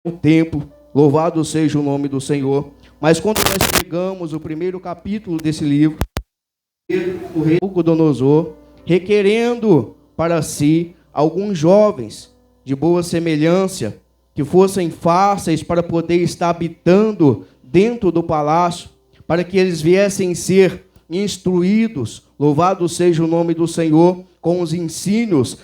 o tempo, louvado seja o nome do Senhor. Mas quando nós pegamos o primeiro capítulo desse livro, o rei Nabucodonosor, requerendo para si alguns jovens de boa semelhança, que fossem fáceis para poder estar habitando dentro do palácio, para que eles viessem ser instruídos, louvado seja o nome do Senhor, com os ensinos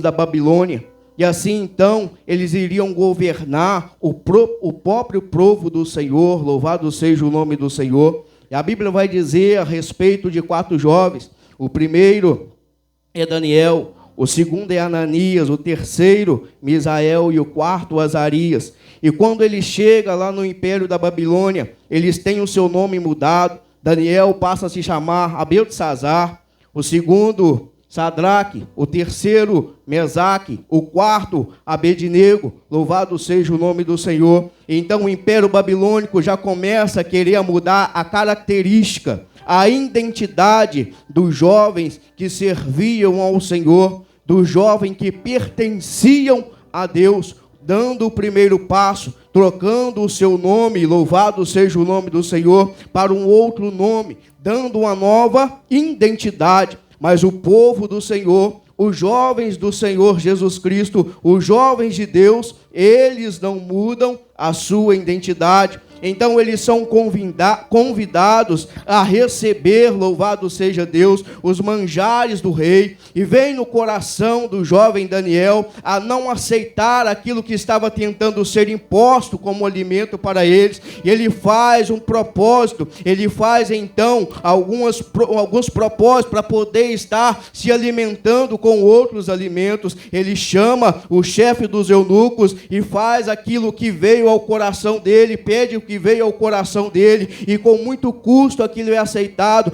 da Babilônia. E assim, então, eles iriam governar o próprio povo do Senhor, louvado seja o nome do Senhor. E a Bíblia vai dizer a respeito de 4 jovens. O primeiro é Daniel, o segundo é Ananias, o terceiro, Misael, e o quarto, Azarias. E quando ele chega lá no Império da Babilônia, eles têm o seu nome mudado. Daniel passa a se chamar Abeltesazar, o segundo, Sadraque, o terceiro, Mesaque, o quarto, Abednego, louvado seja o nome do Senhor. Então o Império Babilônico já começa a querer mudar a característica, a identidade dos jovens que serviam ao Senhor, dos jovens que pertenciam a Deus, dando o primeiro passo, trocando o seu nome, louvado seja o nome do Senhor, para um outro nome, dando uma nova identidade. Mas o povo do Senhor, os jovens do Senhor Jesus Cristo, os jovens de Deus, eles não mudam a sua identidade. Então eles são convidados a receber, louvado seja Deus, os manjares do rei. E vem no coração do jovem Daniel a não aceitar aquilo que estava tentando ser imposto como alimento para eles. E ele faz um propósito, ele faz então alguns propósitos para poder estar se alimentando com outros alimentos. Ele chama o chefe dos eunucos e faz aquilo que veio ao coração dele, pede o que veio ao coração dele, e com muito custo aquilo é aceitado.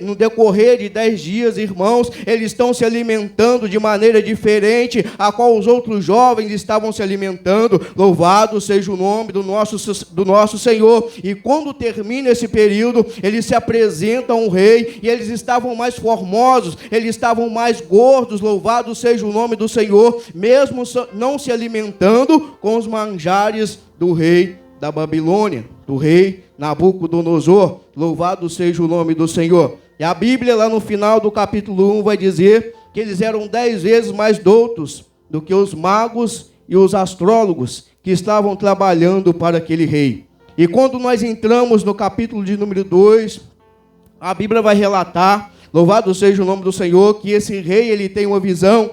No decorrer de 10 dias, irmãos, eles estão se alimentando de maneira diferente a qual os outros jovens estavam se alimentando. Louvado seja o nome do nosso Senhor. E quando termina esse período, eles se apresentam ao rei, e eles estavam mais formosos, eles estavam mais gordos, louvado seja o nome do Senhor, mesmo não se alimentando com os manjares do rei da Babilônia, do rei Nabucodonosor, louvado seja o nome do Senhor. E a Bíblia, lá no final do capítulo 1, vai dizer que eles eram 10 vezes mais doutos do que os magos e os astrólogos que estavam trabalhando para aquele rei. E quando nós entramos no capítulo de número 2, a Bíblia vai relatar, louvado seja o nome do Senhor, que esse rei, ele tem uma visão,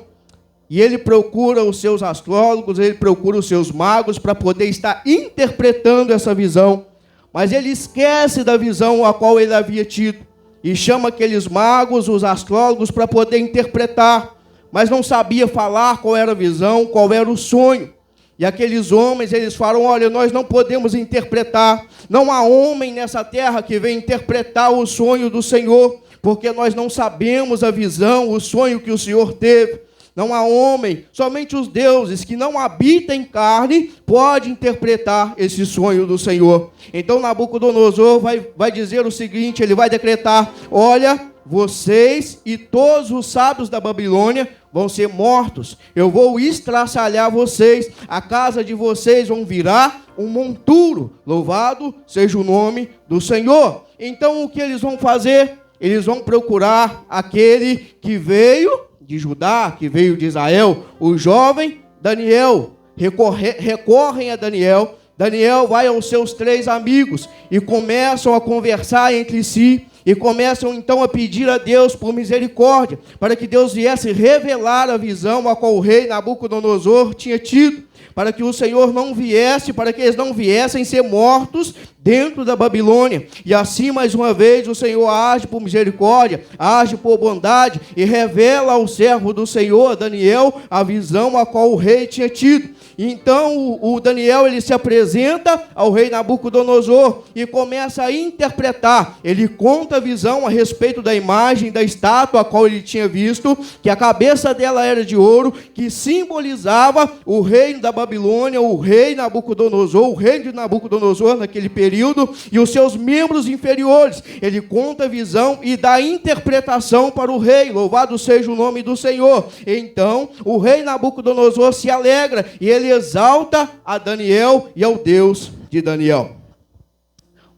e ele procura os seus astrólogos, ele procura os seus magos para poder estar interpretando essa visão. Mas ele esquece da visão a qual ele havia tido, e chama aqueles magos, os astrólogos, para poder interpretar, mas não sabia falar qual era a visão, qual era o sonho. E aqueles homens, eles falam: olha, nós não podemos interpretar, não há homem nessa terra que venha interpretar o sonho do Senhor, porque nós não sabemos a visão, o sonho que o Senhor teve. Não há homem, somente os deuses que não habitam em carne podem interpretar esse sonho do Senhor. Então Nabucodonosor vai dizer o seguinte, ele vai decretar: olha, vocês e todos os sábios da Babilônia vão ser mortos. Eu vou estraçalhar vocês, a casa de vocês vão virar um monturo. Louvado seja o nome do Senhor. Então o que eles vão fazer? Eles vão procurar aquele que veio de Judá, que veio de Israel, o jovem Daniel. Recorrem a Daniel. Daniel vai aos seus 3 amigos e começam a conversar entre si, e começam então a pedir a Deus por misericórdia, para que Deus viesse revelar a visão a qual o rei Nabucodonosor tinha tido, para que o Senhor não viesse, para que eles não viessem ser mortos dentro da Babilônia. E assim, mais uma vez, o Senhor age por misericórdia, age por bondade, e revela ao servo do Senhor, Daniel, a visão a qual o rei tinha tido. Então o Daniel, ele se apresenta ao rei Nabucodonosor e começa a interpretar. Ele conta a visão a respeito da imagem da estátua a qual ele tinha visto, que a cabeça dela era de ouro, que simbolizava o reino da Babilônia, o rei Nabucodonosor, o reino de Nabucodonosor naquele período, e os seus membros inferiores. Ele conta a visão e dá interpretação para o rei. Louvado seja o nome do Senhor. Então, o rei Nabucodonosor se alegra e ele exalta a Daniel e ao Deus de Daniel.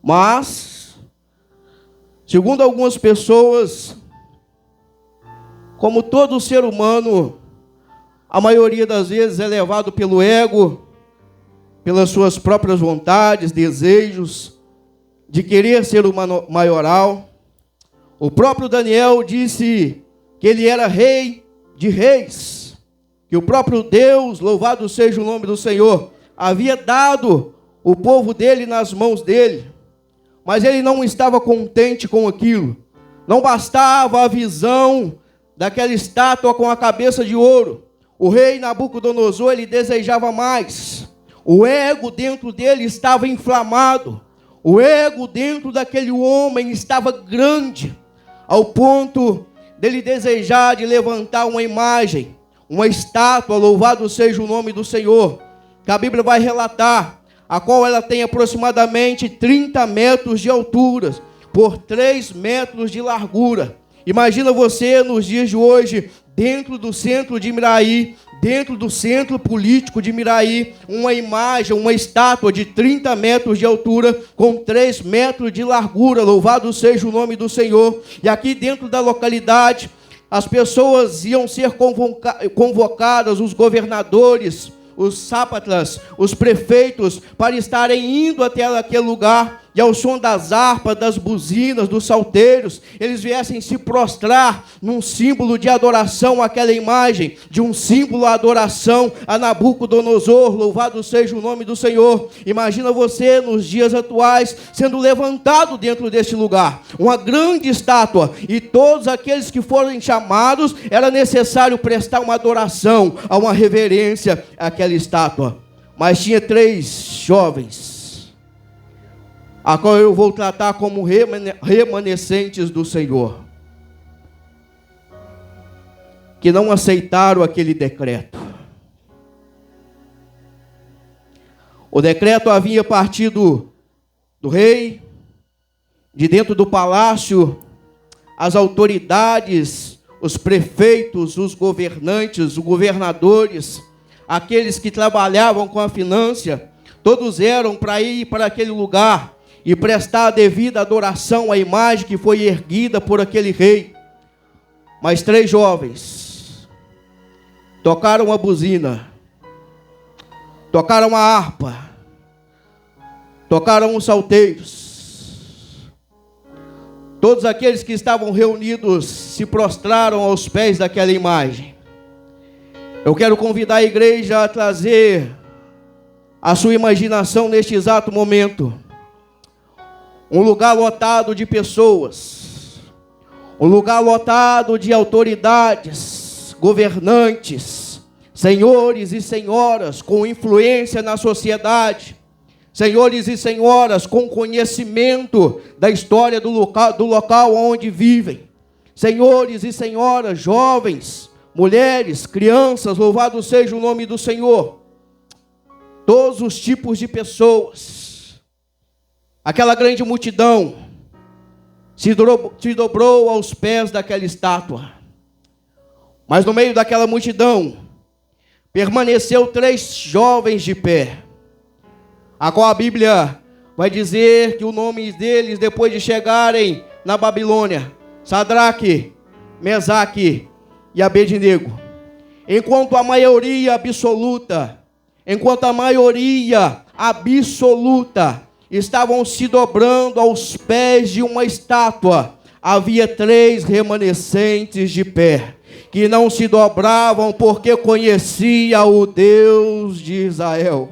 Mas, segundo algumas pessoas, como todo ser humano, a maioria das vezes é levado pelo ego, pelas suas próprias vontades, desejos, de querer ser o maioral. O próprio Daniel disse que ele era rei de reis, que o próprio Deus, louvado seja o nome do Senhor, havia dado o povo dele nas mãos dele. Mas ele não estava contente com aquilo. Não bastava a visão daquela estátua com a cabeça de ouro. O rei Nabucodonosor, ele desejava mais. O ego dentro dele estava inflamado. O ego dentro daquele homem estava grande, ao ponto dele desejar de levantar uma imagem, uma estátua, louvado seja o nome do Senhor, que a Bíblia vai relatar, a qual ela tem aproximadamente 30 metros de altura, por 3 metros de largura. Imagina você nos dias de hoje, dentro do centro de Miraí, dentro do centro político de Miraí, uma imagem, uma estátua de 30 metros de altura, com 3 metros de largura, louvado seja o nome do Senhor. E aqui dentro da localidade, as pessoas iam ser convocadas, os governadores, os sátrapas, os prefeitos, para estarem indo até aquele lugar, e ao som das harpas, das buzinas, dos salteiros, eles viessem se prostrar num símbolo de adoração àquela imagem, de um símbolo de adoração a Nabucodonosor, louvado seja o nome do Senhor. Imagina você, nos dias atuais, sendo levantado dentro deste lugar, uma grande estátua, e todos aqueles que forem chamados, era necessário prestar uma adoração, a uma reverência àquela estátua. Mas tinha 3 jovens, a qual eu vou tratar como remanescentes do Senhor, que não aceitaram aquele decreto. O decreto havia partido do rei, de dentro do palácio, as autoridades, os prefeitos, os governantes, os governadores, aqueles que trabalhavam com a finança, todos eram para ir para aquele lugar e prestar a devida adoração à imagem que foi erguida por aquele rei. Mas 3 jovens tocaram a buzina, tocaram a harpa, tocaram os salteiros. Todos aqueles que estavam reunidos se prostraram aos pés daquela imagem. Eu quero convidar a igreja a trazer a sua imaginação neste exato momento. Um lugar lotado de pessoas, um lugar lotado de autoridades, governantes, senhores e senhoras com influência na sociedade, senhores e senhoras com conhecimento da história do local onde vivem, senhores e senhoras, jovens, mulheres, crianças, louvado seja o nome do Senhor, todos os tipos de pessoas. Aquela grande multidão se dobrou aos pés daquela estátua. Mas no meio daquela multidão, permaneceu 3 jovens de pé, a qual a Bíblia vai dizer que o nome deles, depois de chegarem na Babilônia, Sadraque, Mesaque e Abednego. Enquanto a maioria absoluta estavam se dobrando aos pés de uma estátua, havia 3 remanescentes de pé, que não se dobravam porque conhecia o Deus de Israel.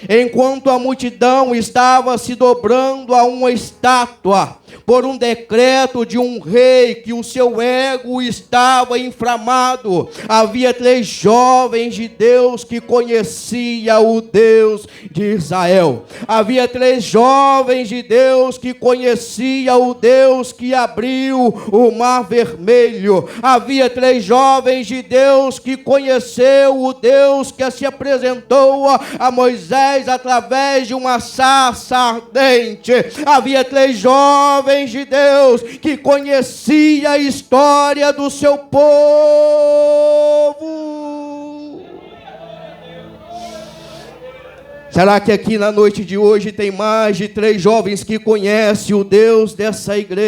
Enquanto a multidão estava se dobrando a uma estátua, por um decreto de um rei que o seu ego estava inflamado. Havia 3 jovens de Deus que conheciam o Deus de Israel. Havia 3 jovens de Deus que conheciam o Deus que abriu o mar vermelho. Havia 3 jovens de Deus que conheceu o Deus que se apresentou a Moisés através de uma sarça ardente. Havia 3 jovens de Deus que conheciam a história do seu povo. Será que aqui na noite de hoje tem mais de 3 jovens que conhecem o Deus dessa igreja?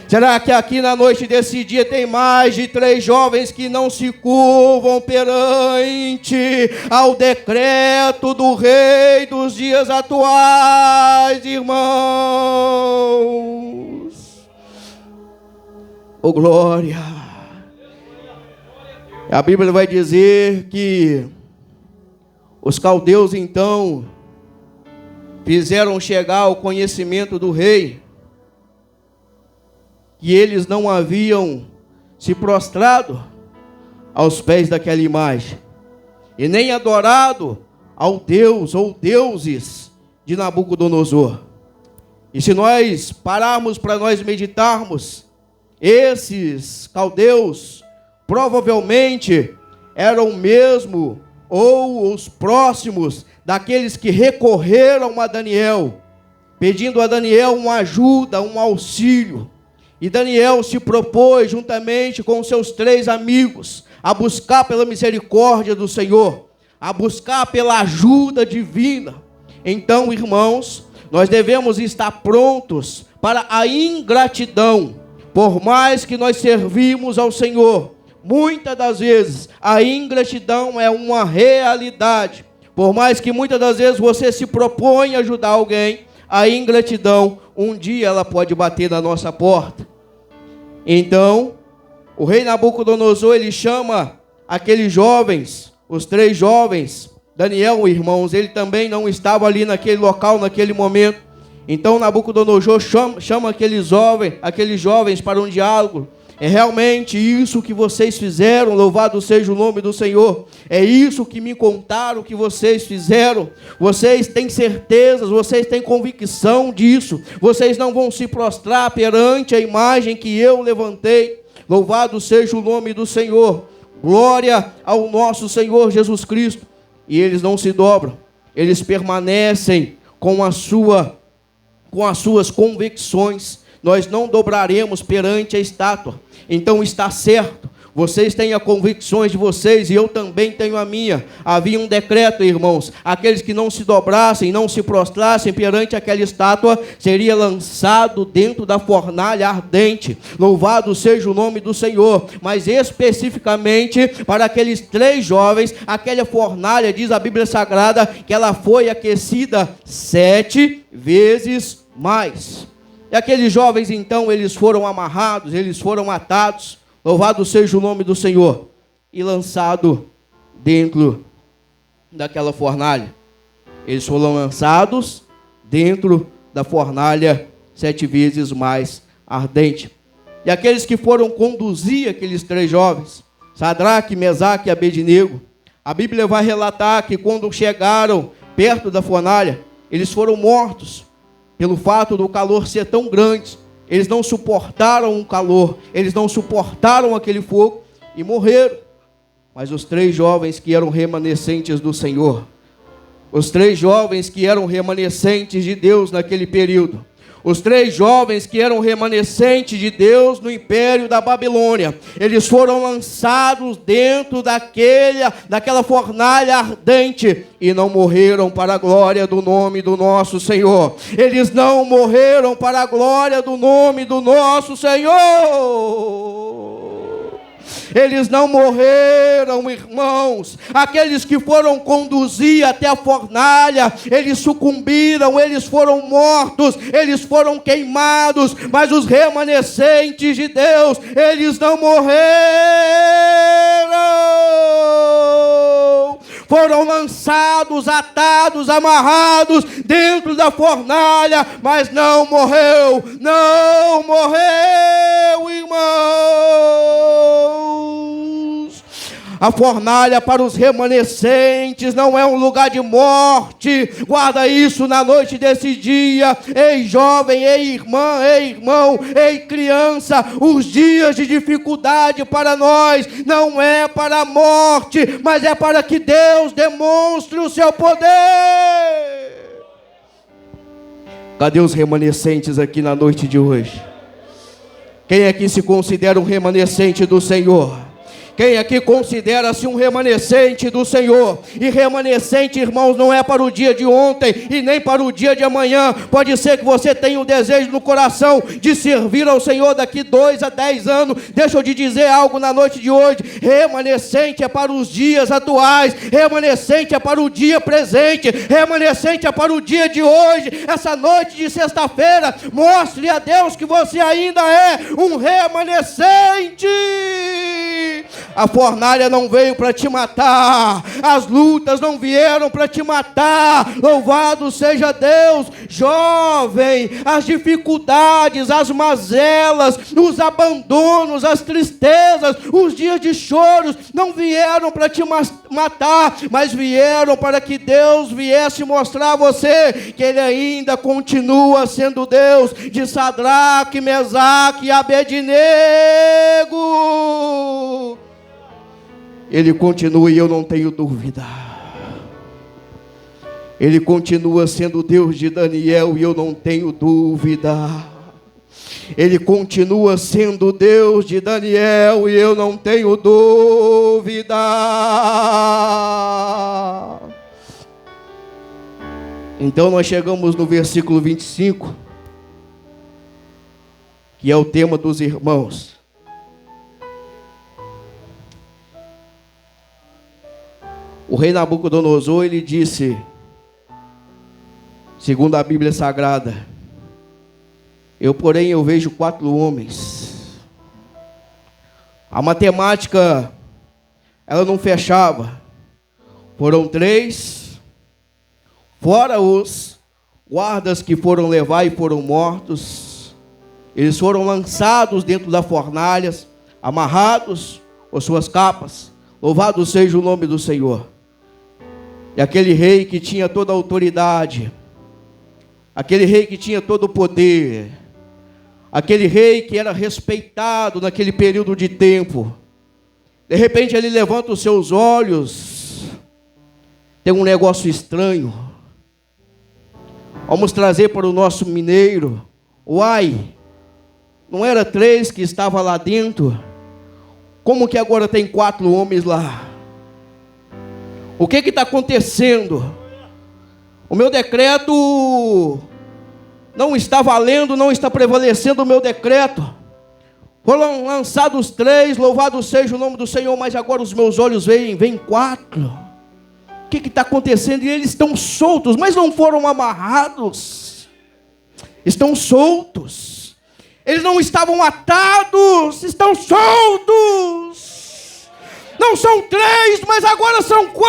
Será que aqui na noite desse dia tem mais de 3 jovens que não se curvam perante ao decreto do Rei dos dias atuais, irmãos? Oh, glória! A Bíblia vai dizer que os caldeus então fizeram chegar ao conhecimento do rei que eles não haviam se prostrado aos pés daquela imagem, e nem adorado ao Deus ou deuses de Nabucodonosor. E se nós pararmos para nós meditarmos, esses caldeus provavelmente eram mesmo ou os próximos daqueles que recorreram a Daniel, pedindo a Daniel uma ajuda, um auxílio. E Daniel se propôs, juntamente com seus 3 amigos, a buscar pela misericórdia do Senhor, a buscar pela ajuda divina. Então, irmãos, nós devemos estar prontos para a ingratidão. Por mais que nós servimos ao Senhor, muitas das vezes a ingratidão é uma realidade. Por mais que muitas das vezes você se propõe a ajudar alguém, a ingratidão, um dia ela pode bater na nossa porta. Então, o rei Nabucodonosor, ele chama aqueles jovens, os 3 jovens. Daniel, irmãos, ele também não estava ali naquele local, naquele momento. Então, Nabucodonosor chama aqueles jovens para um diálogo. É realmente isso que vocês fizeram, louvado seja o nome do Senhor. É isso que me contaram que vocês fizeram. Vocês têm certeza, vocês têm convicção disso. Vocês não vão se prostrar perante a imagem que eu levantei. Louvado seja o nome do Senhor. Glória ao nosso Senhor Jesus Cristo. E eles não se dobram. Eles permanecem com as suas convicções. Nós não dobraremos perante a estátua. Então está certo, vocês têm as convicções de vocês e eu também tenho a minha. Havia um decreto, irmãos, aqueles que não se dobrassem, não se prostrassem perante aquela estátua, seria lançado dentro da fornalha ardente. Louvado seja o nome do Senhor. Mas especificamente para aqueles 3 jovens, aquela fornalha, diz a Bíblia Sagrada, que ela foi aquecida 7 vezes mais. E aqueles jovens, então, eles foram amarrados, eles foram atados, louvado seja o nome do Senhor, e lançados dentro daquela fornalha. Eles foram lançados dentro da fornalha 7 vezes mais ardente. E aqueles que foram conduzir aqueles 3 jovens, Sadraque, Mesaque e Abednego, a Bíblia vai relatar que quando chegaram perto da fornalha, eles foram mortos. Pelo fato do calor ser tão grande, eles não suportaram o calor, eles não suportaram aquele fogo e morreram. Mas os 3 jovens que eram remanescentes do Senhor, os 3 jovens que eram remanescentes de Deus naquele período, os 3 jovens que eram remanescentes de Deus no império da Babilônia, eles foram lançados dentro daquela fornalha ardente e não morreram para a glória do nome do nosso Senhor. Eles não morreram para a glória do nome do nosso Senhor. Eles não morreram, irmãos. Aqueles que foram conduzir até a fornalha, eles sucumbiram, eles foram mortos, eles foram queimados. Mas os remanescentes de Deus, eles não morreram. foram lançados, atados, amarrados dentro da fornalha, mas não morreu, irmãos. A fornalha para os remanescentes não é um lugar de morte. Guarda isso na noite desse dia. Ei jovem, ei irmã, ei irmão, ei criança. Os dias de dificuldade para nós não é para a morte, mas é para que Deus demonstre o seu poder. Cadê os remanescentes aqui na noite de hoje? Quem aqui se considera um remanescente do Senhor? Quem aqui considera-se um remanescente do Senhor? E remanescente, irmãos, não é para o dia de ontem e nem para o dia de amanhã. Pode ser que você tenha um desejo no coração de servir ao Senhor daqui 2 a 10 anos. Deixa eu te dizer algo na noite de hoje. Remanescente é para os dias atuais. Remanescente é para o dia presente. Remanescente é para o dia de hoje. Essa noite de sexta-feira, mostre a Deus que você ainda é um remanescente. A fornalha não veio para te matar, as lutas não vieram para te matar. Louvado seja Deus. Jovem, as dificuldades, as mazelas, os abandonos, as tristezas, os dias de choros não vieram para te matar, mas vieram para que Deus viesse mostrar a você que Ele ainda continua sendo Deus de Sadraque, Mesaque e Abednego. Ele continua, e eu não tenho dúvida. Ele continua sendo Deus de Daniel, e eu não tenho dúvida. Ele continua sendo Deus de Daniel, e eu não tenho dúvida. Então nós chegamos no versículo 25, que é o tema dos irmãos. O rei Nabucodonosor, ele disse, segundo a Bíblia Sagrada, eu vejo 4 homens. A matemática, ela não fechava. Foram 3, fora os guardas que foram levar e foram mortos. Eles foram lançados dentro das fornalhas, amarrados com suas capas. Louvado seja o nome do Senhor. E aquele rei que tinha toda a autoridade, aquele rei que tinha todo o poder, aquele rei que era respeitado naquele período de tempo, de repente ele levanta os seus olhos, tem um negócio estranho. Vamos trazer para o nosso mineiro. Uai, não era 3 que estavam lá dentro? Como que agora tem 4 homens lá? O que está acontecendo? O meu decreto não está valendo, não está prevalecendo o meu decreto. Foram lançados 3, louvado seja o nome do Senhor, mas agora os meus olhos veem 4. O que está acontecendo? E eles estão soltos, mas não foram amarrados. Estão soltos. Eles não estavam atados, estão soltos. Não são 3, mas agora são 4.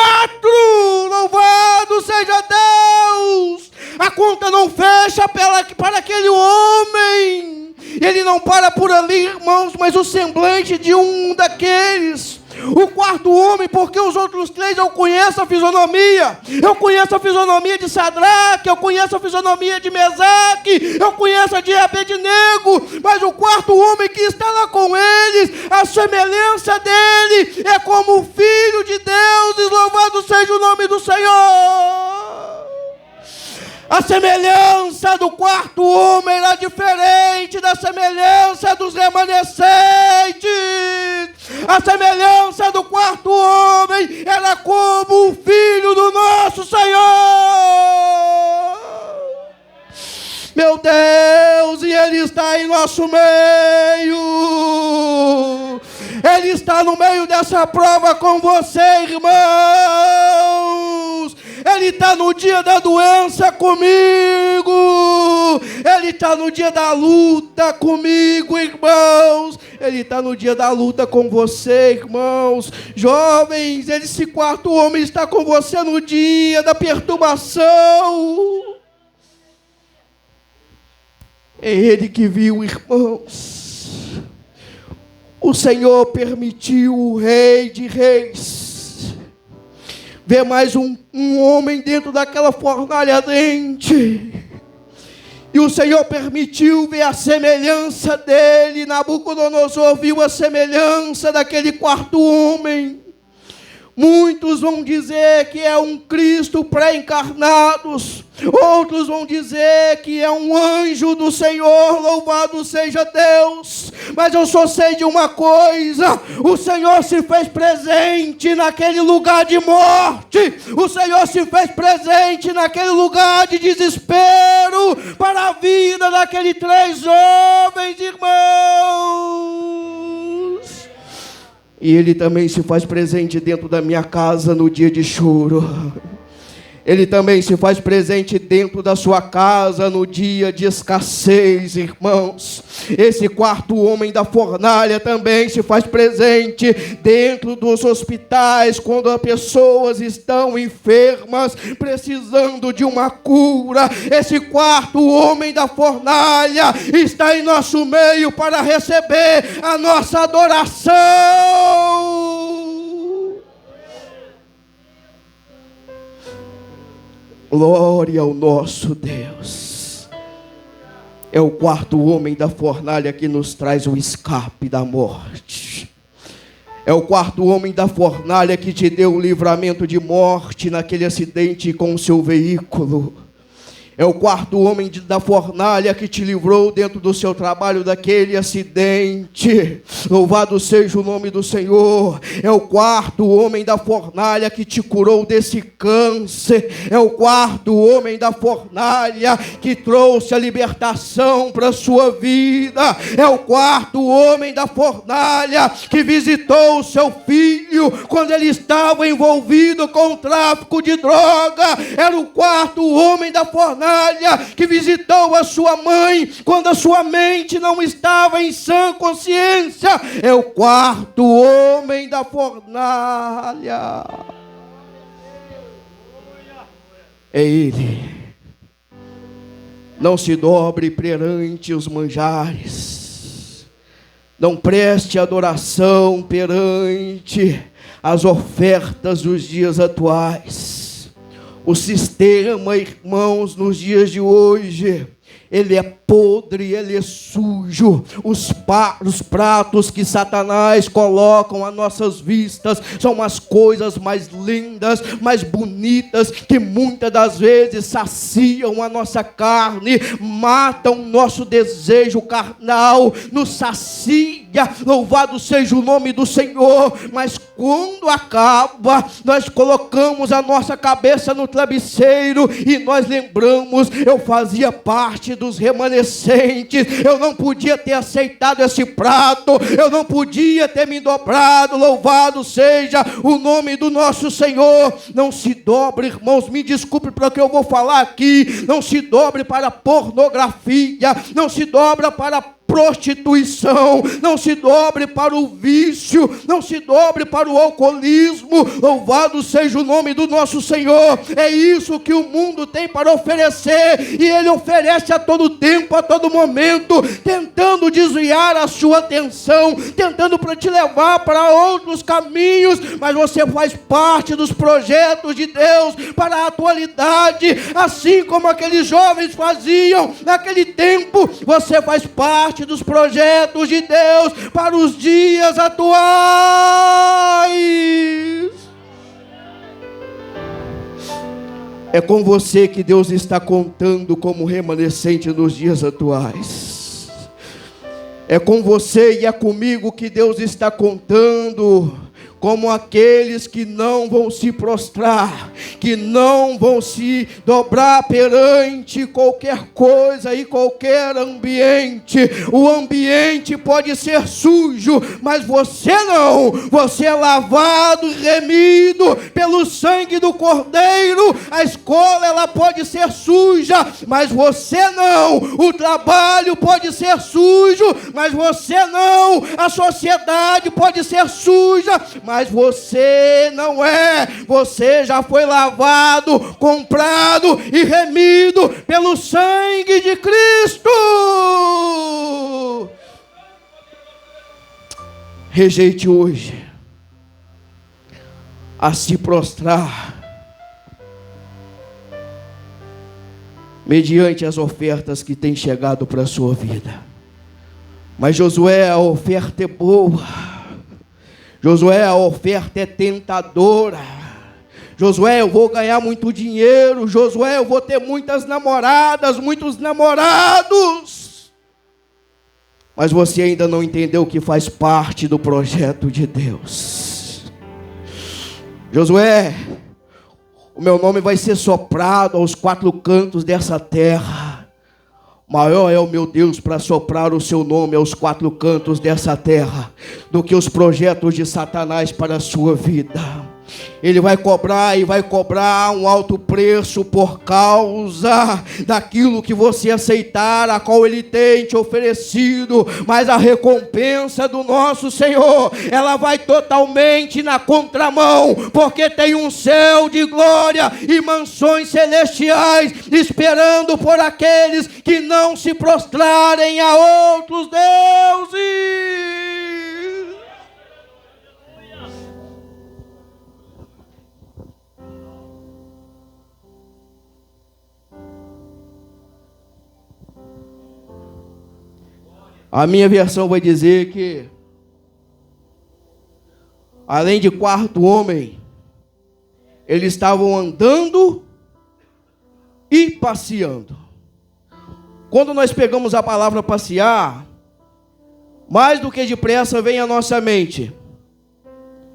Louvado seja Deus. A conta não fecha para aquele homem. Ele não para por ali, irmãos, mas o semblante de um daqueles. O 4º homem, porque os outros 3 eu conheço a fisionomia. Eu conheço a fisionomia de Sadraque, eu conheço a fisionomia de Mesaque, eu conheço a de Abednego. Mas o 4º homem que está lá com eles, a semelhança dele é como o Filho de Deus. Louvado seja o nome do Senhor. A semelhança do 4º homem era diferente da semelhança dos remanescentes. A semelhança do 4º homem era como o Filho do nosso Senhor. Meu Deus, e Ele está em nosso meio. Ele está no meio dessa prova com você, irmãos. Ele Ele está no dia da doença comigo. Ele está no dia da luta comigo, irmãos. Ele está no dia da luta com você, irmãos. Jovens, esse quarto homem está com você no dia da perturbação. É Ele que viu, irmãos. O Senhor permitiu o Rei de Reis ver mais um homem dentro daquela fornalha ardente. E o Senhor permitiu ver a semelhança dele. Nabucodonosor viu a semelhança daquele quarto homem. Muitos vão dizer que é um Cristo pré-encarnado. Outros vão dizer que é um anjo do Senhor, louvado seja Deus. Mas eu só sei de uma coisa: o Senhor se fez presente naquele lugar de morte. O Senhor se fez presente naquele lugar de desespero para a vida daqueles 3 jovens irmãos. E Ele também se faz presente dentro da minha casa no dia de choro. Ele também se faz presente dentro da sua casa no dia de escassez, irmãos. Esse quarto homem da fornalha também se faz presente dentro dos hospitais, quando as pessoas estão enfermas, precisando de uma cura. Esse quarto homem da fornalha está em nosso meio para receber a nossa adoração. Glória ao nosso Deus. É o quarto homem da fornalha que nos traz o escape da morte. É o quarto homem da fornalha que te deu o livramento de morte naquele acidente com o seu veículo. É o quarto homem da fornalha que te livrou dentro do seu trabalho daquele acidente. Louvado seja o nome do Senhor. É o quarto homem da fornalha que te curou desse câncer. É o quarto homem da fornalha que trouxe a libertação para a sua vida. É o quarto homem da fornalha que visitou o seu filho quando ele estava envolvido com o tráfico de droga. Era o quarto homem da fornalha que visitou a sua mãe quando a sua mente não estava em sã consciência. É o quarto homem da fornalha. É Ele. Não se dobre perante os manjares. Não preste adoração perante as ofertas dos dias atuais. O sistema, irmãos, nos dias de hoje, ele é podre, ele é sujo. Os pratos que Satanás colocam às nossas vistas são as coisas mais lindas, mais bonitas, que muitas das vezes saciam a nossa carne, matam o nosso desejo carnal, nos sacia. Louvado seja o nome do Senhor. Mas quando acaba, nós colocamos a nossa cabeça no travesseiro e nós lembramos: eu fazia parte dos remanescentes, eu não podia ter aceitado esse prato, eu não podia ter me dobrado. Louvado seja o nome do nosso Senhor. Não se dobre, irmãos, me desculpe pelo que eu vou falar aqui, não se dobre para a pornografia, não se dobra para a prostituição, não se dobre para o vício, não se dobre para o alcoolismo. Louvado seja o nome do nosso Senhor. É isso que o mundo tem para oferecer, e ele oferece a todo tempo, a todo momento, tentando desviar a sua atenção, tentando para te levar para outros caminhos. Mas você faz parte dos projetos de Deus para a atualidade, assim como aqueles jovens faziam naquele tempo. Você faz parte dos projetos de Deus para os dias atuais. É com você que Deus está contando como remanescente nos dias atuais. É com você e é comigo que Deus está contando como aqueles que não vão se prostrar, que não vão se dobrar perante qualquer coisa e qualquer ambiente. O ambiente pode ser sujo, mas você não. Você é lavado e remido pelo sangue do Cordeiro. A escola, ela pode ser suja, mas você não. O trabalho pode ser sujo, mas você não. A sociedade pode ser suja, mas você não é. Você já foi lavado, comprado e remido pelo sangue de Cristo. Rejeite hoje a se prostrar mediante as ofertas que têm chegado para a sua vida. Mas Josué, a oferta é boa. Josué, a oferta é tentadora. Josué, eu vou ganhar muito dinheiro. Josué, eu vou ter muitas namoradas, muitos namorados. Mas você ainda não entendeu que faz parte do projeto de Deus. Josué, o meu nome vai ser soprado aos quatro cantos dessa terra. Maior é o meu Deus para soprar o seu nome aos quatro cantos dessa terra do que os projetos de Satanás para a sua vida. Ele vai cobrar e vai cobrar um alto preço por causa daquilo que você aceitar, a qual Ele tem te oferecido. Mas a recompensa do nosso Senhor, ela vai totalmente na contramão, porque tem um céu de glória e mansões celestiais esperando por aqueles que não se prostrarem a outros deuses. A minha versão vai dizer que, além de quarto homem, eles estavam andando e passeando. Quando nós pegamos a palavra passear, mais do que depressa vem à nossa mente: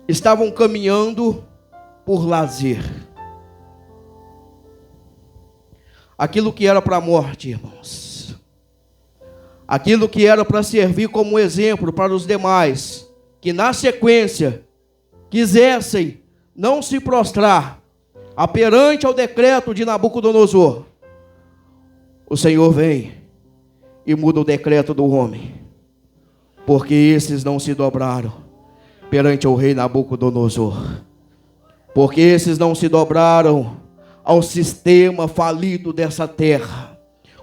estavam caminhando por lazer. Aquilo que era para a morte, irmãos. Aquilo que era para servir como exemplo para os demais, que na sequência quisessem não se prostrar perante ao decreto de Nabucodonosor, o Senhor vem e muda o decreto do homem, porque esses não se dobraram perante o rei Nabucodonosor, porque esses não se dobraram ao sistema falido dessa terra,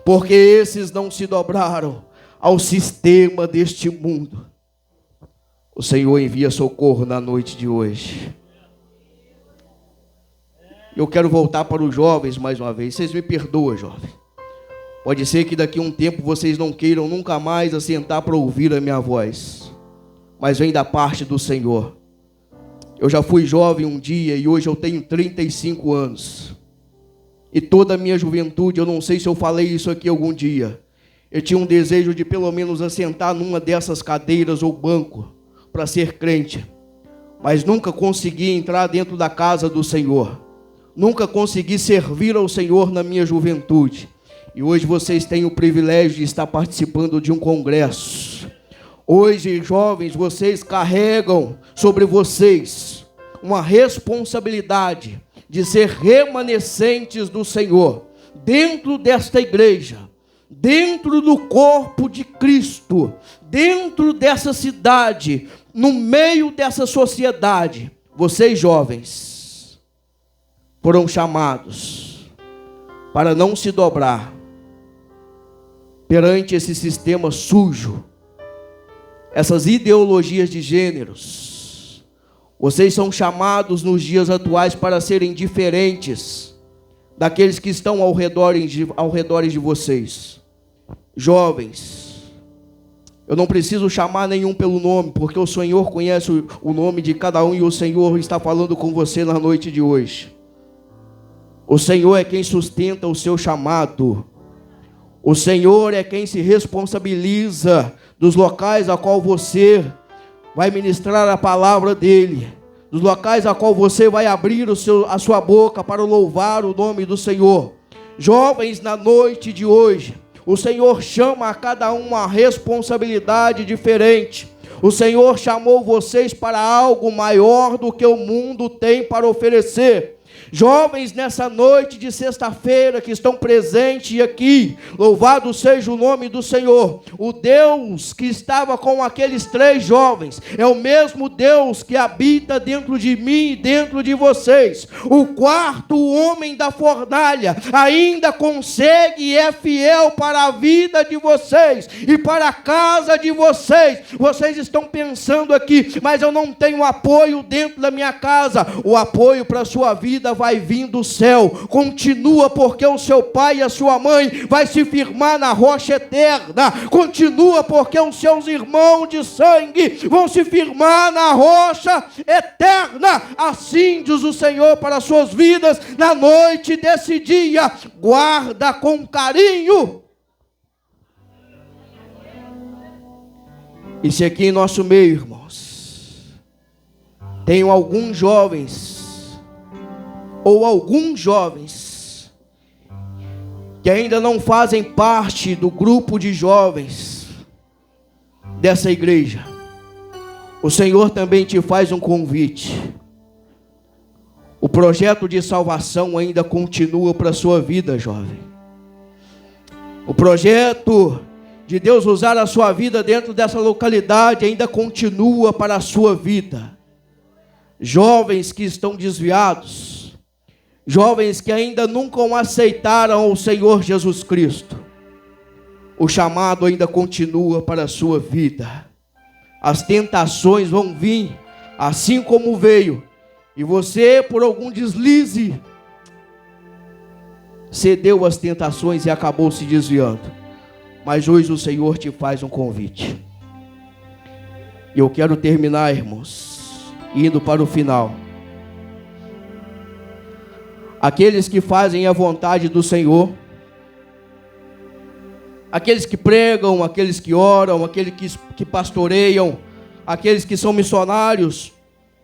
porque esses não se dobraram ao sistema deste mundo. O Senhor envia socorro na noite de hoje. Eu quero voltar para os jovens mais uma vez. Vocês me perdoam, jovem. Pode ser que daqui a um tempo vocês não queiram nunca mais assentar para ouvir a minha voz, mas vem da parte do Senhor. Eu já fui jovem um dia e hoje eu tenho 35 anos. E toda a minha juventude, eu não sei se eu falei isso aqui algum dia, eu tinha um desejo de pelo menos assentar numa dessas cadeiras ou banco para ser crente, mas nunca consegui entrar dentro da casa do Senhor, nunca consegui servir ao Senhor na minha juventude. E hoje vocês têm o privilégio de estar participando de um congresso. Hoje, jovens, vocês carregam sobre vocês uma responsabilidade de ser remanescentes do Senhor dentro desta igreja, dentro do corpo de Cristo, dentro dessa cidade, no meio dessa sociedade. Vocês, jovens, foram chamados para não se dobrar perante esse sistema sujo, essas ideologias de gêneros. Vocês são chamados nos dias atuais para serem diferentes daqueles que estão ao redor de vocês. Jovens, eu não preciso chamar nenhum pelo nome, porque o Senhor conhece o nome de cada um e o Senhor está falando com você na noite de hoje. O Senhor é quem sustenta o seu chamado. O Senhor é quem se responsabiliza dos locais a qual você vai ministrar a palavra dEle. dos locais a qual você vai abrir a sua boca para louvar o nome do Senhor. Jovens, na noite de hoje, o Senhor chama a cada um uma responsabilidade diferente. O Senhor chamou vocês para algo maior do que o mundo tem para oferecer. Jovens, nessa noite de sexta-feira que estão presentes aqui, louvado seja o nome do Senhor. O Deus que estava com aqueles 3 jovens é o mesmo Deus que habita dentro de mim e dentro de vocês. O 4º homem da fornalha ainda consegue e é fiel para a vida de vocês e para a casa de vocês. Vocês estão pensando aqui, mas eu não tenho apoio dentro da minha casa. O apoio para a sua vida vai vir do céu. Continua, porque o seu pai e a sua mãe vai se firmar na rocha eterna. Continua, porque os seus irmãos de sangue vão se firmar na rocha eterna. Assim diz o Senhor para as suas vidas na noite desse dia. Guarda com carinho. E se aqui em nosso meio, irmãos, tem alguns jovens que ainda não fazem parte do grupo de jovens dessa igreja, o Senhor também te faz um convite. O projeto de salvação ainda continua para a sua vida, jovem. O projeto de Deus usar a sua vida dentro dessa localidade ainda continua para a sua vida. Jovens que estão desviados, jovens que ainda nunca aceitaram o Senhor Jesus Cristo, o chamado ainda continua para a sua vida. As tentações vão vir, assim como veio, e você, por algum deslize, cedeu às tentações e acabou se desviando. Mas hoje o Senhor te faz um convite. E eu quero terminar, irmãos, indo para o final. Aqueles que fazem a vontade do Senhor, aqueles que pregam, aqueles que oram, aqueles que pastoreiam, aqueles que são missionários,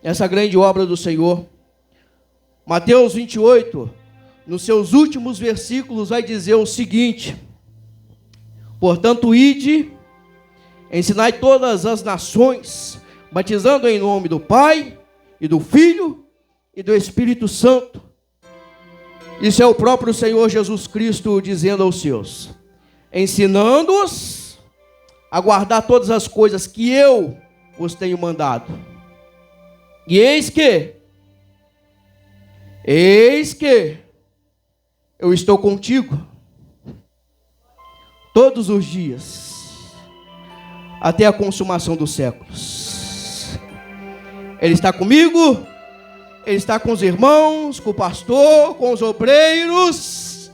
essa grande obra do Senhor. Mateus 28, nos seus últimos versículos, vai dizer o seguinte: portanto, ide, ensinai todas as nações, batizando em nome do Pai, e do Filho, e do Espírito Santo. Isso é o próprio Senhor Jesus Cristo dizendo aos seus, ensinando-os a guardar todas as coisas que eu vos tenho mandado. E eis que eu estou contigo todos os dias, até a consumação dos séculos. Ele está comigo, Ele está com os irmãos, com o pastor, com os obreiros,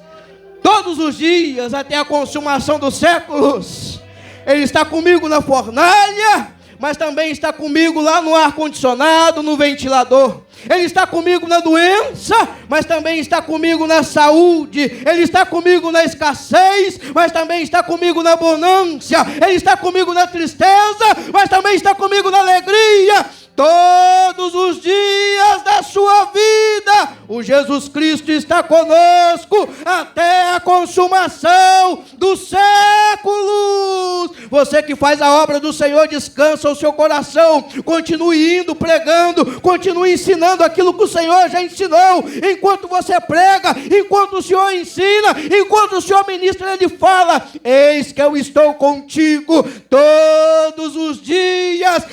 todos os dias, até a consumação dos séculos. Ele está comigo na fornalha, mas também está comigo lá no ar-condicionado, no ventilador. Ele está comigo na doença, mas também está comigo na saúde. Ele está comigo na escassez, mas também está comigo na bonança. Ele está comigo na tristeza, mas também está comigo na alegria. Todos os dias da sua vida, o Jesus Cristo está conosco até a consumação dos séculos. Você que faz a obra do Senhor, descansa o seu coração. Continue indo, pregando, continue ensinando aquilo que o Senhor já ensinou. Enquanto você prega, enquanto o Senhor ensina, enquanto o Senhor ministra, Ele fala: eis que eu estou contigo todos os dias,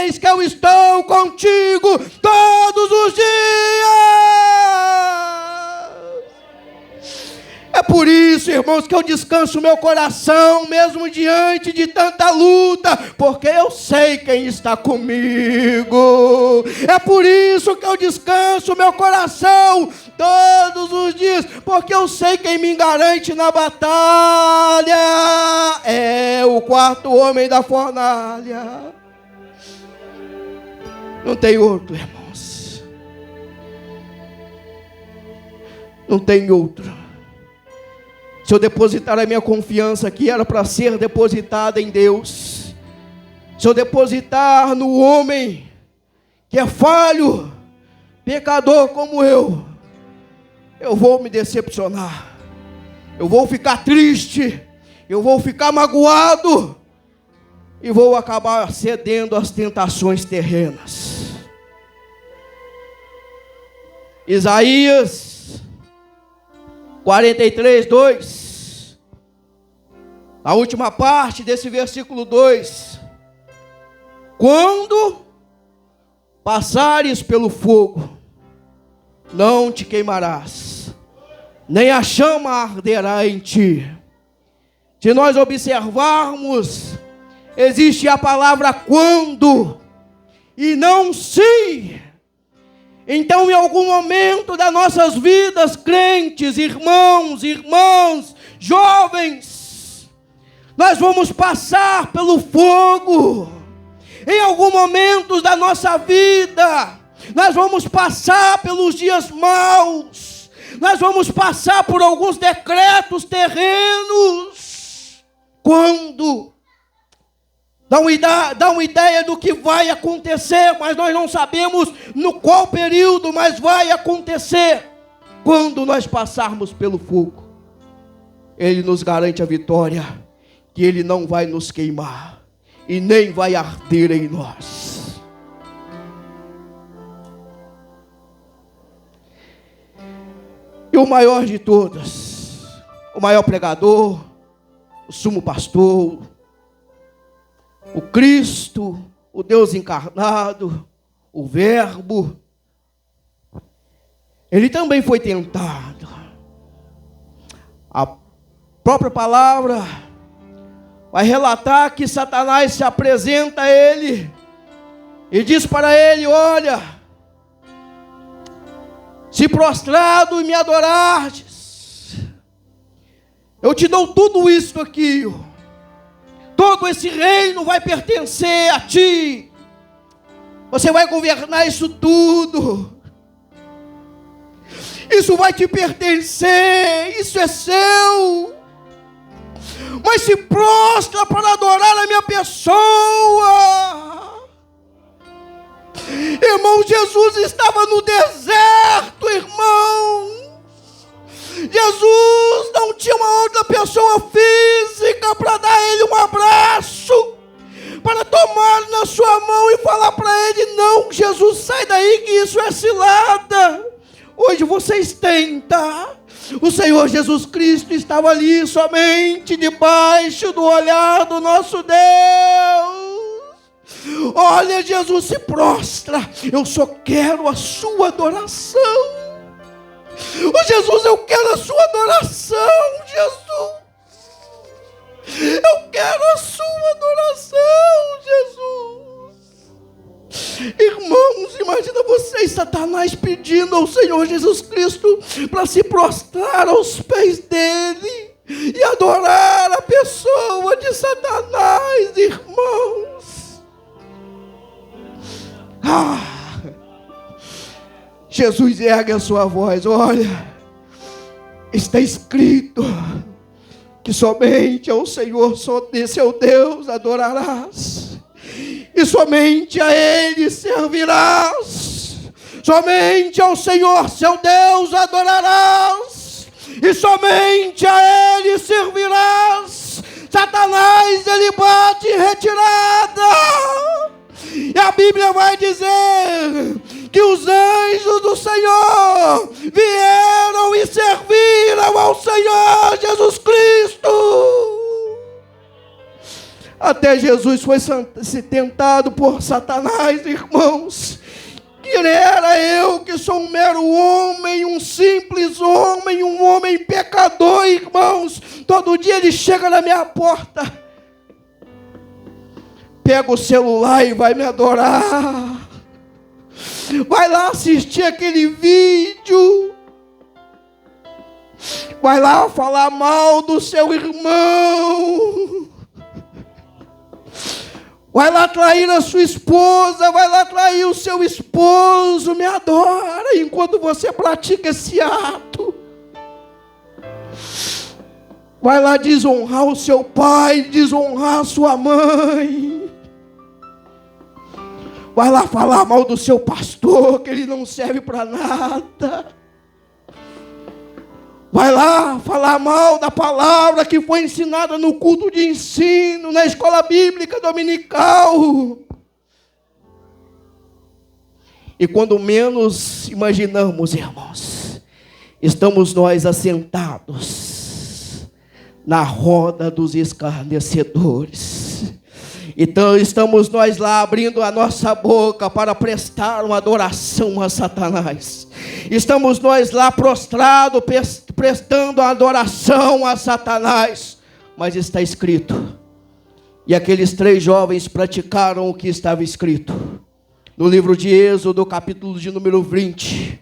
eis que eu estou contigo todos os dias. É por isso, irmãos, que eu descanso o meu coração, mesmo diante de tanta luta, porque eu sei quem está comigo. É por isso que eu descanso o meu coração todos os dias, porque eu sei quem me garante na batalha. É o 4º homem da fornalha. Não tem outro, irmãos. Não tem outro. Se eu depositar a minha confiança aqui, era para ser depositada em Deus. Se eu depositar no homem que é falho, pecador como eu vou me decepcionar, eu vou ficar triste, eu vou ficar magoado e vou acabar cedendo às tentações terrenas. Isaías 43, 2, a última parte desse versículo 2: quando passares pelo fogo, não te queimarás, nem a chama arderá em ti. Se nós observarmos, existe a palavra quando e não se. Então, em algum momento das nossas vidas, crentes, irmãos, irmãs, jovens, nós vamos passar pelo fogo. Em algum momento da nossa vida, nós vamos passar pelos dias maus, nós vamos passar por alguns decretos terrenos. Quando? Dá uma ideia do que vai acontecer, mas nós não sabemos no qual período, mas vai acontecer. Quando nós passarmos pelo fogo, Ele nos garante a vitória, que Ele não vai nos queimar e nem vai arder em nós. E o maior de todos, o maior pregador, o sumo pastor, o Cristo, o Deus encarnado, o Verbo, Ele também foi tentado. A própria palavra vai relatar que Satanás se apresenta a Ele e diz para Ele: olha, se prostrado e me adorardes, eu te dou tudo isso aqui, todo esse reino vai pertencer a ti, você vai governar isso tudo, isso vai te pertencer, isso é seu, mas se prostra para adorar a minha pessoa. Irmão, Jesus estava no deserto, irmão. Jesus não tinha uma outra pessoa física para dar a ele um abraço, para tomar na sua mão e falar para ele: não, Jesus, sai daí que isso é cilada. Hoje vocês têm, tá? O Senhor Jesus Cristo estava ali somente debaixo do olhar do nosso Deus. Olha, Jesus se prostra: eu só quero a sua adoração. Oh, Jesus, eu quero a sua adoração, Jesus. Eu quero a sua adoração, Jesus. Irmãos, imagina vocês, Satanás pedindo ao Senhor Jesus Cristo para se prostrar aos pés dele e adorar a pessoa de Satanás, irmãos. Jesus ergue a sua voz: olha, está escrito que somente ao Senhor, seu Deus, adorarás, e somente a Ele servirás. Somente ao Senhor, seu Deus, adorarás, e somente a Ele servirás. Satanás, ele bate em retirada. E a Bíblia vai dizer que os anjos do Senhor vieram e serviram ao Senhor Jesus Cristo. Até Jesus foi tentado por Satanás, irmãos. Quem era eu, que sou um mero homem, um simples homem, um homem pecador, irmãos? Todo dia ele chega na minha porta, pega o celular e vai me adorar. Vai lá assistir aquele vídeo. Vai lá falar mal do seu irmão. Vai lá trair a sua esposa. Vai lá trair o seu esposo. Me adora enquanto você pratica esse ato. Vai lá desonrar o seu pai, desonrar a sua mãe. Vai lá falar mal do seu pastor, que ele não serve para nada. Vai lá falar mal da palavra que foi ensinada no culto de ensino, na escola bíblica dominical. E quando menos imaginamos, irmãos, estamos nós assentados na roda dos escarnecedores. Então estamos nós lá abrindo a nossa boca para prestar uma adoração a Satanás. Estamos nós lá prostrados, prestando adoração a Satanás. Mas está escrito, e aqueles 3 jovens praticaram o que estava escrito no livro de Êxodo, capítulo de número 20,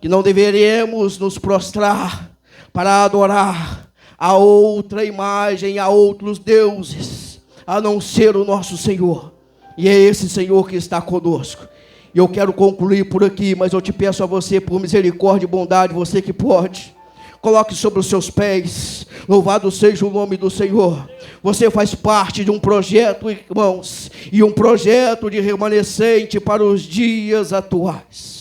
que não deveríamos nos prostrar para adorar a outra imagem, a outros deuses, a não ser o nosso Senhor. E é esse Senhor que está conosco. E eu quero concluir por aqui, mas eu te peço a você, por misericórdia e bondade, você que pode, coloque sobre os seus pés. Louvado seja o nome do Senhor. Você faz parte de um projeto, irmãos, e um projeto de remanescente para os dias atuais.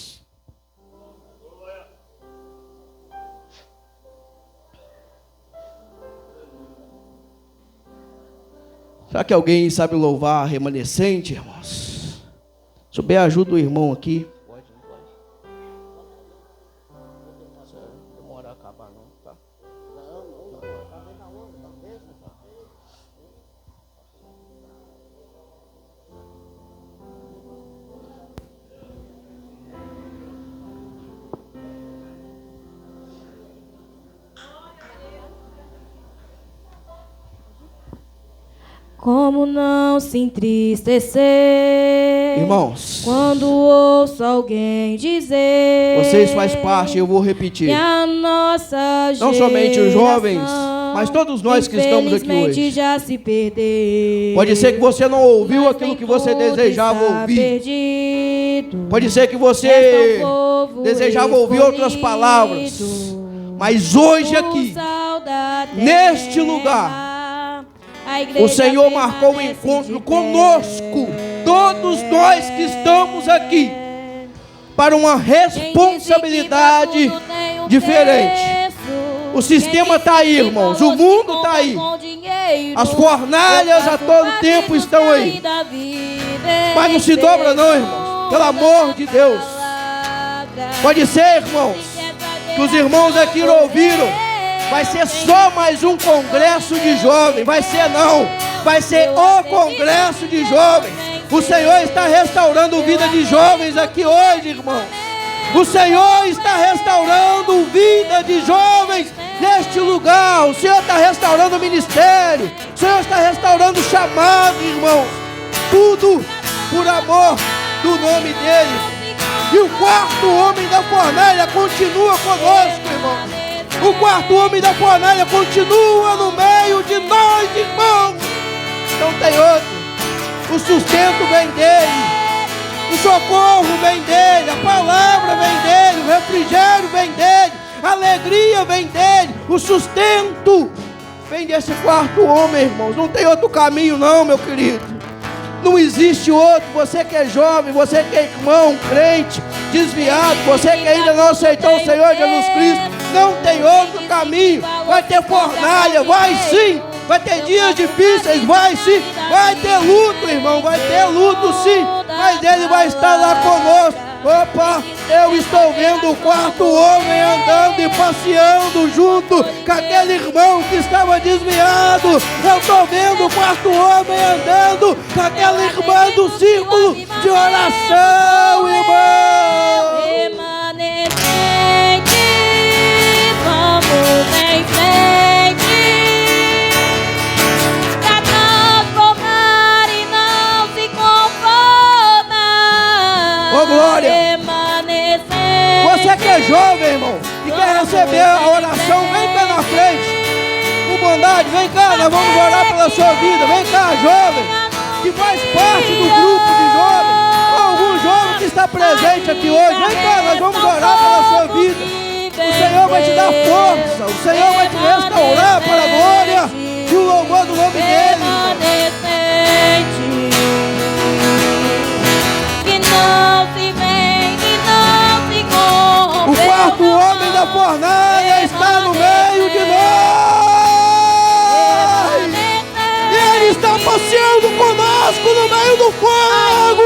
Será que alguém sabe louvar remanescente, irmãos? Se souber, ajuda o irmão aqui. Pode, não pode. Não demora a acabar, não, tá? Não, acabei na outra, talvez, tá? Como não se entristecer, irmãos, quando ouço alguém dizer, vocês fazem parte, eu vou repetir, que a nossa não somente os jovens, mas todos nós que estamos aqui hoje. Já se perdeu. Pode ser que você não ouviu aquilo que você desejava ouvir. Perdido. Pode ser que você desejava ouvir outras palavras. Mas hoje aqui, neste lugar, o Senhor marcou um encontro conosco, todos nós que estamos aqui, para uma responsabilidade diferente. O sistema está aí, irmãos, o mundo está aí, as fornalhas a todo tempo estão aí, mas não se dobra não, irmãos, pelo amor de Deus. Pode ser, irmãos, que os irmãos aqui ouviram, vai ser só mais um congresso de jovens. Vai ser não. Vai ser o congresso de jovens. O Senhor está restaurando vida de jovens aqui hoje, irmãos. O Senhor está restaurando vida de jovens neste lugar. O Senhor está restaurando o ministério. O Senhor está restaurando o chamado, irmãos. Tudo por amor do nome dEle. E o 4º homem da fornalha continua conosco, irmãos. O 4º homem da fornalha continua no meio de nós, irmãos. Não tem outro. O sustento vem dele. O socorro vem dele. A palavra vem dele. O refrigério vem dele. A alegria vem dele. O sustento vem desse 4º homem, irmãos. Não tem outro caminho não, meu querido. Não existe outro. Você que é jovem, você que é irmão, crente, desviado, você que ainda não aceitou o Senhor Jesus Cristo, não tem outro caminho. Vai ter fornalha, vai sim. Vai ter dias difíceis, vai sim. Vai ter luto, irmão, vai ter luto sim. Mas Ele vai estar lá conosco. Opa, eu estou vendo o 4º homem andando e passeando junto com aquele irmão que estava desviado. Eu estou vendo o 4º homem andando com aquela irmã do círculo de oração, irmão. Vamos em frente, pra transformar e não se conformar. Ô glória! Você que é jovem, irmão, e quer receber a oração, vem cá na frente. Com bondade, vem cá, nós vamos orar pela sua vida. Vem cá, jovem, que faz parte do grupo de jovens, ou algum jovem que está presente aqui hoje. Vem cá, nós vamos orar pela sua vida. O Senhor vai te dar força, o Senhor vai te restaurar para a glória e o louvor do nome dEle. da fornalha está no meio de nós. E Ele está passeando conosco no meio do fogo.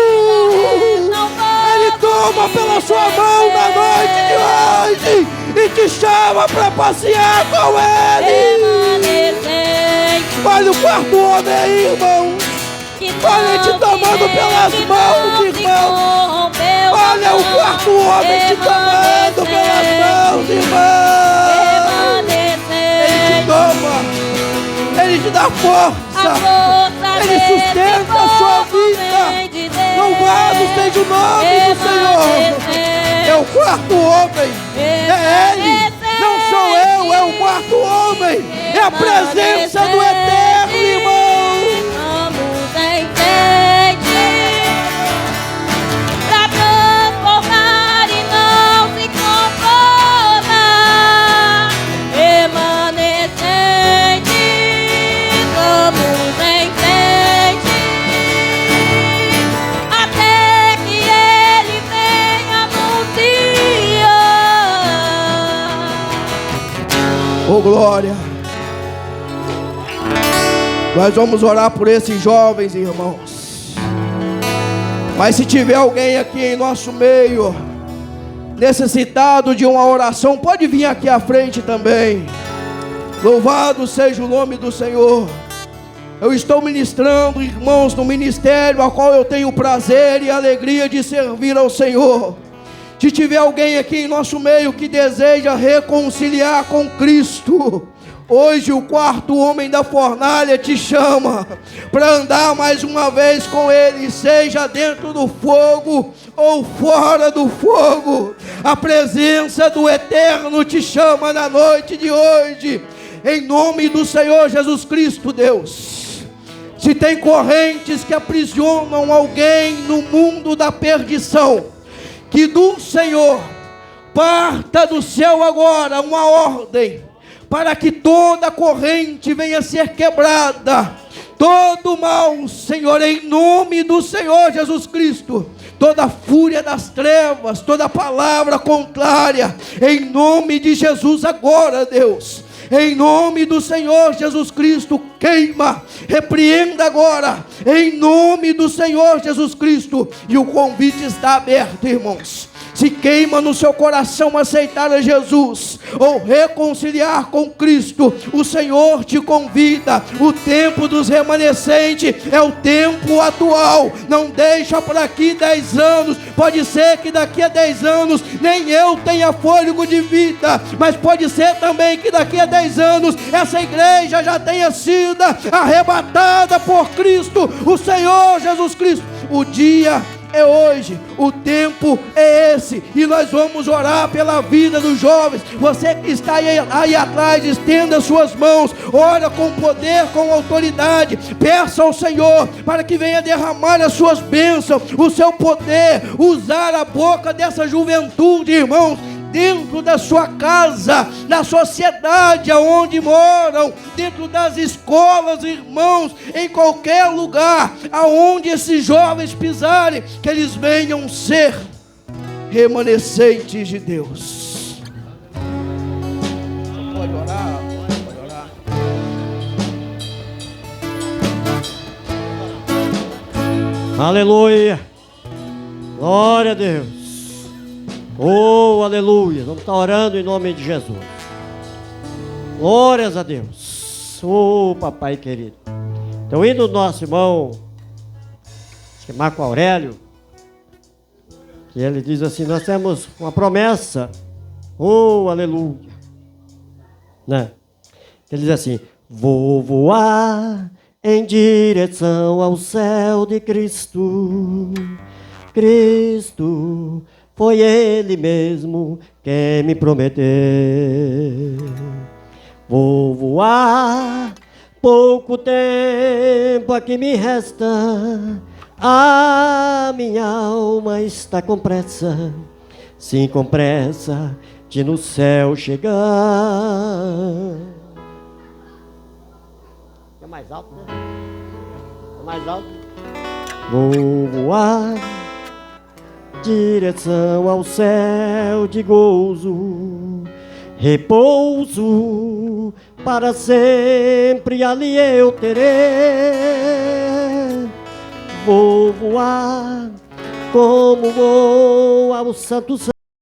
Ele toma pela sua mão na noite de hoje e te chama para passear com Ele. Olha o quarto homem aí, irmão. Olha Ele te tomando pelas mãos, irmão. Olha o quarto homem te tomando pelas mãos, irmão. Ele te toma. Ele te dá força. Ele sustenta a sua vida. Louvado seja o nome do Senhor. É o quarto homem. É Ele. Não sou eu, é o quarto homem. É a presença do Eterno, irmão. Vamos em frente pra transformar e não se conformar. Remanescente, vamos em frente até que Ele venha anunciar. Oh, glória. Nós vamos orar por esses jovens, irmãos. Mas se tiver alguém aqui em nosso meio necessitado de uma oração, pode vir aqui à frente também. Louvado seja o nome do Senhor. Eu estou ministrando, irmãos, no ministério a qual eu tenho prazer e alegria de servir ao Senhor. Se tiver alguém aqui em nosso meio que deseja reconciliar com Cristo, hoje o quarto homem da fornalha te chama para andar mais uma vez com Ele, seja dentro do fogo ou fora do fogo. A presença do Eterno te chama na noite de hoje, em nome do Senhor Jesus Cristo, Deus. Se tem correntes que aprisionam alguém no mundo da perdição, que do Senhor parta do céu agora uma ordem para que toda corrente venha a ser quebrada, todo mal, Senhor, em nome do Senhor Jesus Cristo, toda fúria das trevas, toda palavra contrária, em nome de Jesus agora, Deus, em nome do Senhor Jesus Cristo, queima, repreenda agora, em nome do Senhor Jesus Cristo, e o convite está aberto, irmãos. Se queima no seu coração aceitar a Jesus ou reconciliar com Cristo, o Senhor te convida. O tempo dos remanescentes é o tempo atual. Não deixa para aqui 10 anos. Pode ser que daqui a 10 anos nem eu tenha fôlego de vida, mas pode ser também que daqui a 10 anos essa igreja já tenha sido arrebatada por Cristo, o Senhor Jesus Cristo. O dia é hoje, o tempo é esse, e nós vamos orar pela vida dos jovens. Você que está aí atrás, estenda suas mãos, ora com poder, com autoridade, peça ao Senhor para que venha derramar as suas bênçãos, o seu poder, usar a boca dessa juventude, irmãos, dentro da sua casa, na sociedade aonde moram, dentro das escolas, irmãos, em qualquer lugar aonde esses jovens pisarem, que eles venham ser remanescentes de Deus. Pode orar, pode orar. Aleluia, glória a Deus. Oh, aleluia. Vamos estar orando em nome de Jesus. Glórias a Deus. Oh, papai querido. Então, indo do nosso irmão, que é Marco Aurélio, que ele diz assim: nós temos uma promessa. Oh, aleluia. Né? Ele diz assim: vou voar em direção ao céu de Cristo. Cristo, foi Ele mesmo quem me prometeu. Vou voar, pouco tempo aqui me resta. A minha alma está com pressa, sim, com pressa de no céu chegar. É mais alto, né? É mais alto. Vou voar, direção ao céu de gozo, repouso para sempre ali eu terei. Vou voar como voa o santo